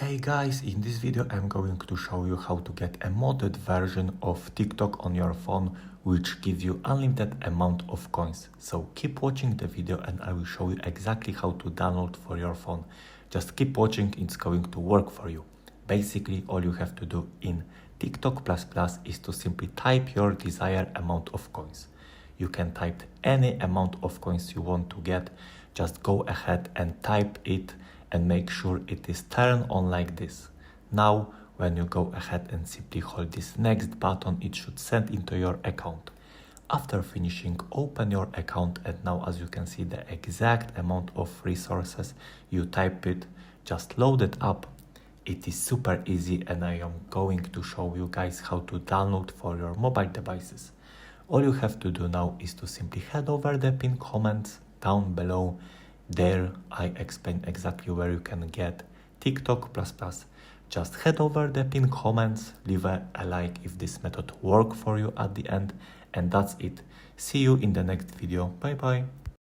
Hey guys, in this video I'm going to show you how to get a modded version of TikTok on your phone which gives you unlimited amount of coins. So keep watching the video and I will show you exactly how to download for your phone. Just keep watching, it's going to work for you. Basically all you have to do in TikTok++ is to simply type your desired amount of coins. You can type any amount of coins you want to get, just go ahead and type it and make sure it is turned on like this. Now, when you go ahead and simply hold this next button, it should send into your account. After finishing, open your account and now as you can see the exact amount of resources, you type it, just load it up. It is super easy and I am going to show you guys how to download for your mobile devices. All you have to do now is to simply head over the pinned comments down below. There I explain exactly where you can get TikTok++. Just head over the pinned comments, leave a like if this method worked for you at the end, and that's it. See you in the next video. Bye bye.